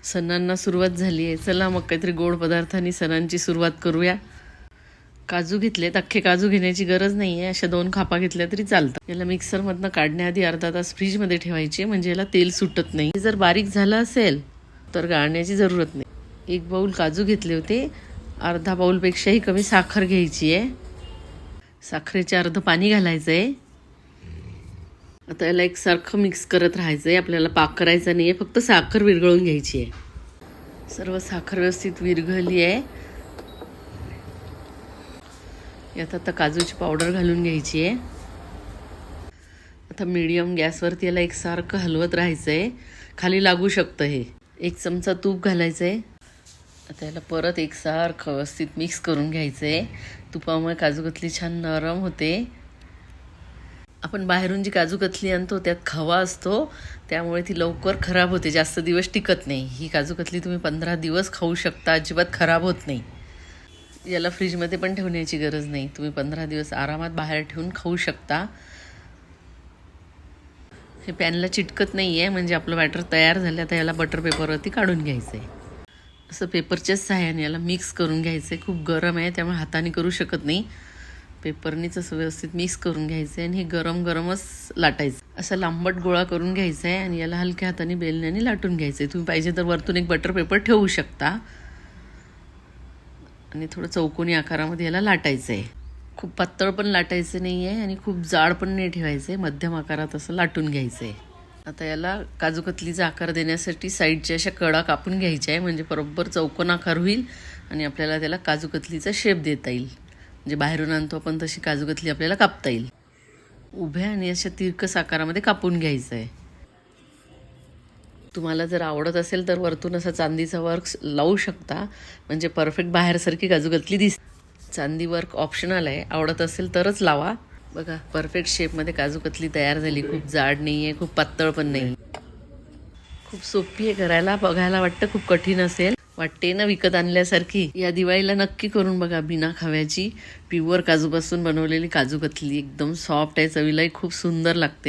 सणांना सुरुवात झाली आहे. चला मग काहीतरी गोड पदार्थांनी सणांची सुरुवात करूया. काजू घेतलेत. अख्खे काजू घेण्याची गरज नाही आहे, अशा 2 खापा घेतल्या तरी चालतात. याला मिक्सरमधनं काढण्याआधी अर्धा तास फ्रीजमध्ये ठेवायचे, म्हणजे याला तेल सुटत नाही. जर बारीक झालं असेल तर गाळण्याची जरूरत नाही. 1 बाऊल काजू घेतले होते. अर्धा बाऊलपेक्षाही कमी साखर घ्यायची आहे. साखरेचे अर्ध पाणी घालायचं आहे. आता याला एकसारखं मिक्स करत राहायचं आहे. आपल्याला पाक करायचा नाही आहे, फक्त साखर विरघळून घ्यायची आहे. सर्व साखर व्यवस्थित विरघळली आहे. यात आता काजूची पावडर घालून घ्यायची आहे. आता मीडियम गॅसवरती याला एकसारखं हलवत राहायचं आहे. खाली लागू शकतं हे. 1 चमचा तूप घालायचं आहे. आता याला परत एकसारखं व्यवस्थित मिक्स करून घ्यायचं आहे. तुपामुळे काजू कतली छान नरम होते. आपण बाहेरून जी काजू कतली आणतो त्यात खवा असतो, त्यामुळे ती लवकर खराब होते, जास्त दिवस टिकत नाही. ही काजू कतली तुम्ही 15 दिवस खाऊ शकता, अजिबात खराब होत नाही. याला फ्रीजमध्ये पण ठेवण्याची गरज नाही. तुम्ही 15 दिवस आरामात बाहेर ठेवून खाऊ शकता. हे पॅनला चिटकत नाही आहे, म्हणजे आपलं बॅटर तयार झालं. आता याला बटर पेपरवरती काढून घ्यायचं आहे. असं पेपरच्याच सहाय्याने याला मिक्स करून घ्यायचं आहे. खूप गरम आहे, त्यामुळे हाताने करू शकत नाही. पेपरनीच असं व्यवस्थित मिक्स करून घ्यायचं आहे आणि हे गरम गरमच लाटायचं. असा लांबट गोळा करून घ्यायचा आहे आणि याला हलक्या हाताने बेलण्याने लाटून घ्यायचं आहे. तुम्ही पाहिजे तर वरतून एक बटर पेपर ठेवू शकता आणि थोडं चौकोनी आकारामध्ये याला लाटायचं आहे. खूप पातळ पण लाटायचं नाही आहे आणि खूप जाड पण नाही ठेवायचं आहे. मध्यम आकारात असं लाटून घ्यायचं आहे. आता याला काजू कतलीचा आकार देण्यासाठी साईडच्या अशा कडा कापून घ्यायच्या आहे, म्हणजे बरोबर चौकोन आकार होईल आणि आपल्याला त्याला काजू कतलीचा शेप देता येईल. म्हणजे बाहेरून आणतो आपण तशी काजू कतली आपल्याला कापता येईल. उभ्या आणि अशा तिरकस आकारामध्ये कापून घ्यायचं आहे. तुम्हाला जर आवडत असेल तर वरतून असा चांदीचा वर्क लावू शकता, म्हणजे परफेक्ट बाहेरसारखी काजू कतली दिसते. चांदी वर्क ऑप्शनल आहे, आवडत असेल तरच लावा. बघा, परफेक्ट शेपमध्ये काजू कतली तयार झाली. खूप जाड नाही आहे, खूप पातळ पण नाही. खूप सोपी आहे करायला. बघायला वाटतं खूप कठीण असेल, वाटते ना विकत आणल्यासारखी. या दिवाळीला नक्की करून बघा. बिना खव्याची प्युअर काजूपासून बनवलेली काजू कतली एकदम सॉफ्ट आहे, चवीलाही खूप सुंदर लागते.